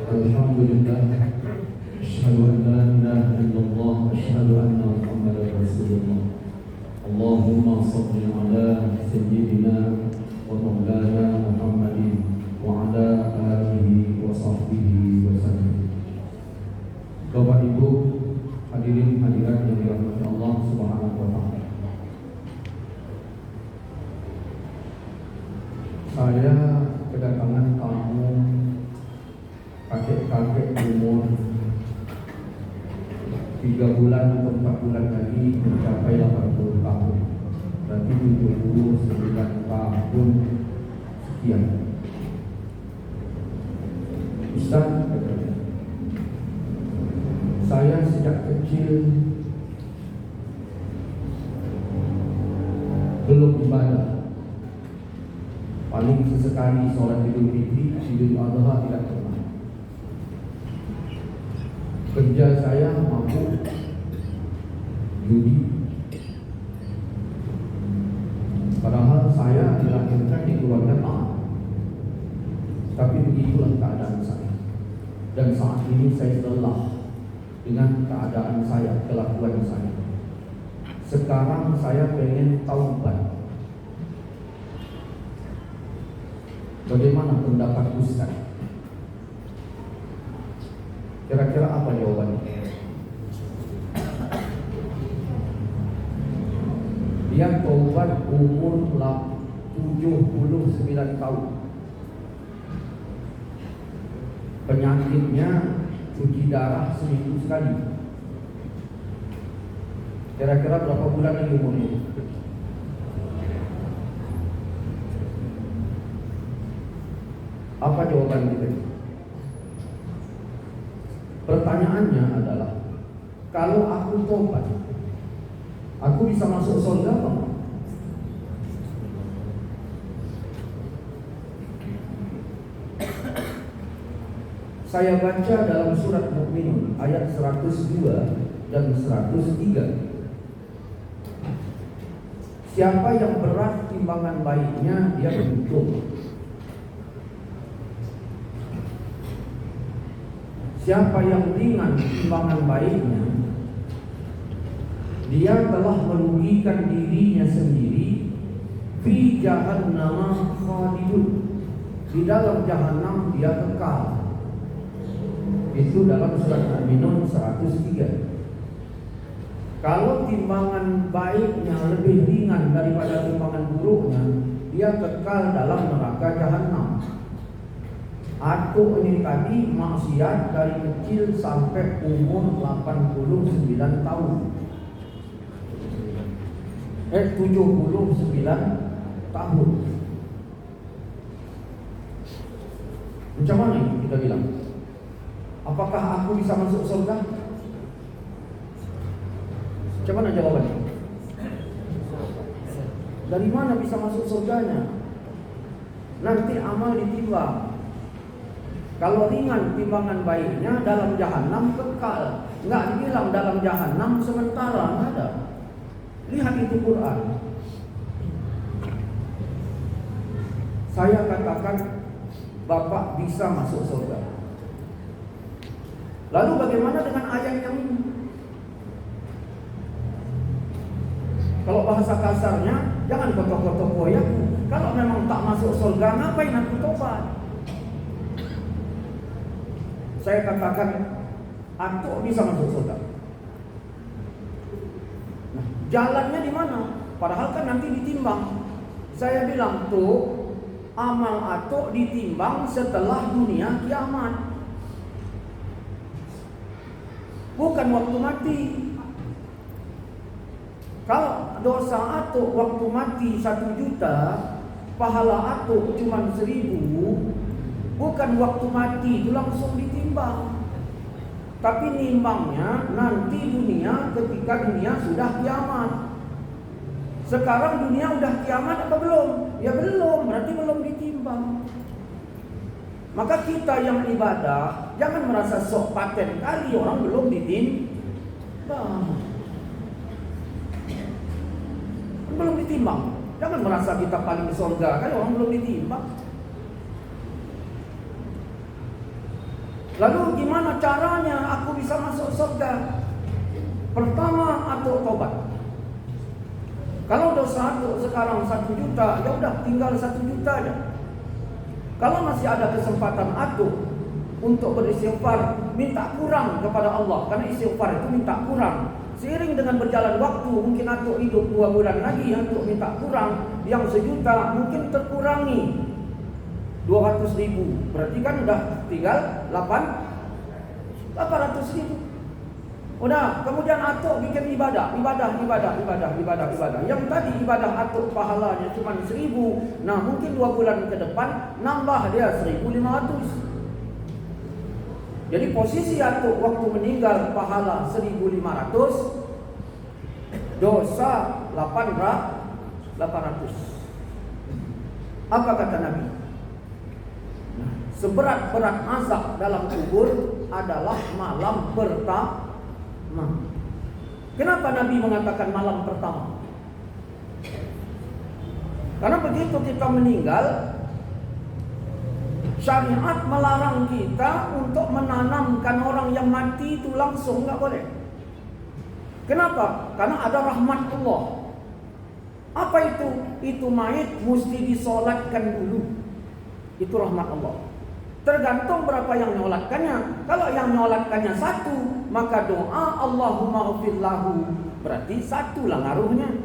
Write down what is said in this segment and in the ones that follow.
Alhamdulillah, asyhadu an la ilaha illallah, asyhadu anna Muhammadar Rasulullah. Allahumma shalli ala sayyidina wa maulana Muhammadin wa ala alihi wa sahbihi wa sallam. Bapak Ibu, hadirin hadirat yang dirahmati Allah Subhanahu wa taala. Saya kedatangan tamu kakek-kakek umur 3 bulan atau 4 bulan lagi mencapai 80 tahun. Berarti 79 tahun sekian. Ustaz, saya sejak kecil belum ibadah. Paling sesekali sholat Idul Fitri, Idul Adha tidak pernah. Kerja saya mampu judi. Padahal saya dilahirkan di keluarga taat. Tapi begitulah keadaan saya. Dan saat ini saya lelah dengan keadaan saya, kelakuan saya. Sekarang saya pengen taubat. Bagaimana pendapat Ustaz? Kira-kira apa jawabannya? Dia taubat umur 79 tahun. Penyakitnya cuci darah seminggu sekali. Kira-kira berapa bulan lagi umurnya? Apa jawaban kita? Pertanyaannya adalah, kalau aku tobat, aku bisa masuk surga apa? Saya baca dalam surat Mukminun ayat 102 dan 103. Siapa yang berat timbangan baiknya, dia beruntung. Siapa yang ringan timbangan baiknya, dia telah merugikan dirinya sendiri. Fi jahannam khalidun, di dalam jahannam dia kekal. Itu dalam surat Al-Mu'minun 103. Kalau timbangan baiknya lebih ringan daripada timbangan buruknya, dia kekal dalam neraka jahannam. Atau ini tadi maksiat dari kecil sampai umur 89 tahun. 79 tahun. Macam mana ini kita bilang? Apakah aku bisa masuk surga? Macam mana jawabannya? Dari mana bisa masuk surganya? Nanti amal ditimbang. Kalau ringan timbangan baiknya, dalam jahanam kekal. Enggak dibilang dalam jahanam sementara, enggak ada. Lihat itu Quran. Saya katakan Bapak bisa masuk surga. Lalu bagaimana dengan ayat yang ini? Kalau bahasa kasarnya, jangan kotok-kotok koyakku. Kalau memang tak masuk surga, ngapain aku tobat? Saya katakan, aku bisa masuk surga. Nah, jalannya di mana? Padahal kan nanti ditimbang. Saya bilang tuh, amal atuk ditimbang setelah dunia kiamat, bukan waktu mati. Kalau dosa atuk waktu mati 1 juta, pahala atuk cuma 1000. Bukan waktu mati itu langsung ditimbang, tapi nimbangnya nanti dunia, ketika dunia sudah kiamat. Sekarang dunia udah kiamat apa belum? Ya belum, berarti belum ditimbang. Maka kita yang ibadah jangan merasa sok paten kali orang belum ditimbang. Belum ditimbang. Jangan merasa kita paling surga kali orang belum ditimbang. Lalu gimana caranya aku bisa masuk surga? Pertama, atuk tobat. Kalau dosa atuk sekarang 1 juta, ya udah tinggal 1 juta aja. Kalau masih ada kesempatan atuk untuk beristighfar, minta kurang kepada Allah, karena istighfar itu minta kurang. Seiring dengan berjalan waktu, mungkin atuk hidup 2 bulan lagi, atuk minta kurang, yang 1 juta mungkin terkurangi 200.000, berarti kan udah tinggal 800.000. Udah, kemudian atuk bikin ibadah. Yang tadi ibadah atuk pahalanya cuma 1.000. Nah, mungkin 2 bulan ke depan nambah dia 1.500. Jadi posisi atuk waktu meninggal pahala 1.500, dosa 800. Apa kata Nabi? Nah, seberat-berat azab dalam kubur adalah malam pertama. Kenapa Nabi mengatakan malam pertama? Karena begitu kita meninggal, syariat melarang kita untuk menanamkan orang yang mati itu langsung, nggak boleh. Kenapa? Karena ada rahmat Allah. Apa itu? Itu mayit mesti disolatkan dulu. Itu rahmat Allah. Tergantung berapa yang nyolatkannya. Kalau yang nyolatkannya 1, maka doa Allahumma ghfir lahu, berarti 1 lah ngaruhnya.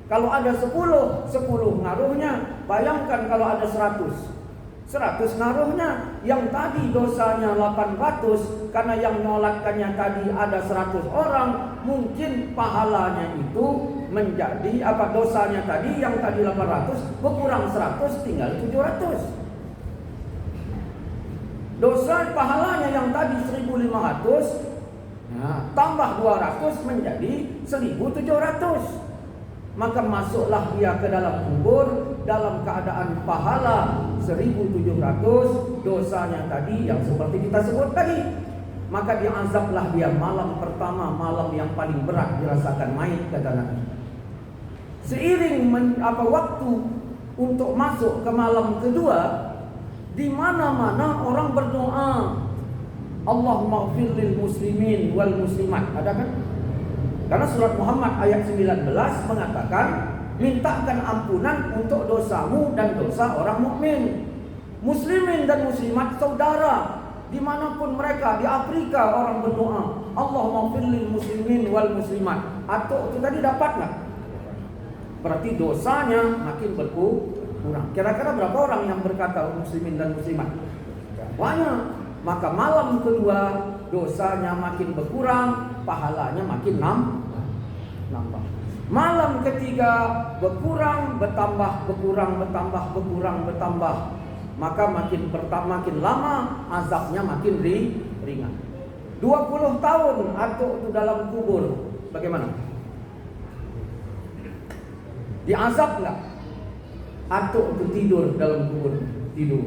Kalau ada 10 ngaruhnya. Bayangkan kalau ada 100 ngaruhnya. Yang tadi dosanya 800, karena yang nyolatkannya tadi ada 100 orang, mungkin pahalanya itu menjadi dosanya tadi yang tadi 800 berkurang 100 tinggal 700. Dosa pahalanya yang tadi 1.500, tambah 200 menjadi 1.700. Maka masuklah dia ke dalam kubur dalam keadaan pahala 1.700, dosanya tadi yang seperti kita sebut tadi. Maka diazablah dia malam pertama, malam yang paling berat dirasakan mayit, kata Nabi. Seiring waktu untuk masuk ke malam kedua, di mana-mana orang berdoa, Allahumma ighfir lil muslimin wal muslimat. Ada kan? Karena surat Muhammad ayat 19 mengatakan, mintakan ampunan untuk dosamu dan dosa orang mukmin. Muslimin dan muslimat saudara, dimanapun mereka, di Afrika orang berdoa, Allahumma ighfir lil muslimin wal muslimat. Atau itu tadi dapat nggak? Berarti dosanya makin berkurang. Kira-kira berapa orang yang berkata muslimin dan muslimat? Banyak. Maka malam kedua dosanya makin berkurang, pahalanya makin nambah. Malam ketiga berkurang, bertambah. Maka makin lama azabnya makin ringan. 20 tahun atuk itu dalam kubur. Bagaimana? Diazab enggak? Atuk itu tidur dalam kubur, tidur.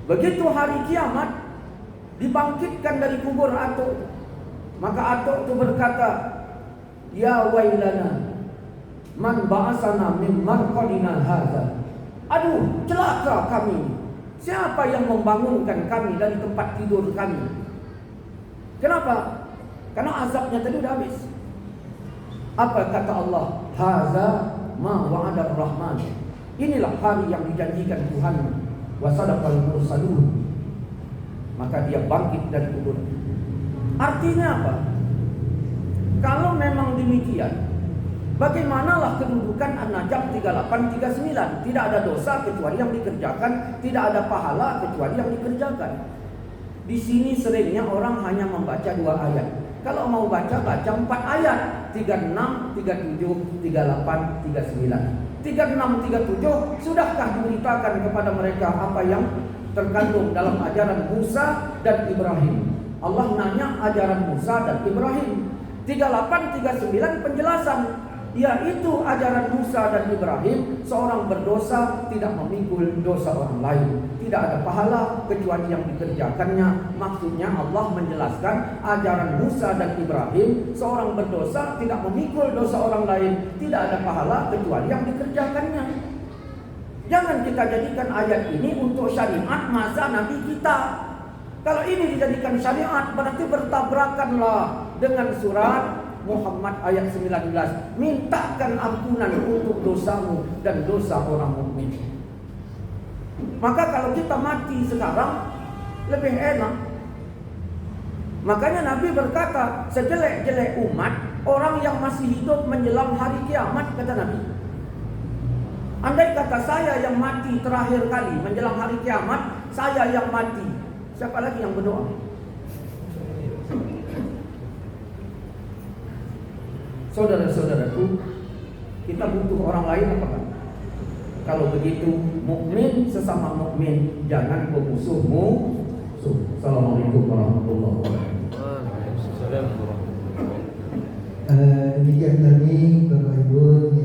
Begitu hari kiamat, dibangkitkan dari kubur atuk. Maka atuk itu berkata, ya wailana man ba'asana min marqadina hadza. Aduh, celaka kami. Siapa yang membangunkan kami dari tempat tidur kami? Kenapa? Karena azabnya tadi udah habis. Apa kata Allah? Hadza ma wa'ada ar-Rahman. Inilah hari yang dijanjikan Tuhan. Wa sadaqal mursalun. Maka dia bangkit dari kubur. Artinya apa? Kalau memang demikian, bagaimanalah kedudukan An-Najm 3839? Tidak ada dosa kecuali yang dikerjakan, tidak ada pahala kecuali yang dikerjakan. Di sini seringnya orang hanya membaca 2 ayat. Kalau mau baca 4 ayat, 36, 37, 38, 39. 36, 37 sudahkah diberitakan kepada mereka apa yang terkandung dalam ajaran Musa dan Ibrahim? Allah nanya ajaran Musa dan Ibrahim. 38, 39 penjelasan, yaitu ajaran Musa dan Ibrahim, seorang berdosa tidak memikul dosa orang lain, tidak ada pahala kecuali yang dikerjakannya. Maksudnya Allah menjelaskan ajaran Musa dan Ibrahim, seorang berdosa tidak memikul dosa orang lain, tidak ada pahala kecuali yang dikerjakannya. Jangan kita jadikan ayat ini untuk syariat masa Nabi kita. Kalau ini dijadikan syariat berarti bertabrakanlah dengan surat Muhammad ayat 19. Mintakan ampunan untuk dosamu dan dosa orang mukmin. Maka kalau kita mati sekarang lebih enak. Makanya Nabi berkata, sejelek-jelek umat orang yang masih hidup menjelang hari kiamat, kata Nabi. Andai kata saya yang mati terakhir kali menjelang hari kiamat, saya yang mati, siapa lagi yang berdoa? Saudara-saudaraku, kita butuh orang lain apa kan? Kalau begitu, mukmin sesama mukmin, jangan bermusuh-musuh. Assalamualaikum warahmatullahi wabarakatuh. Demikian kami Bapak Ibu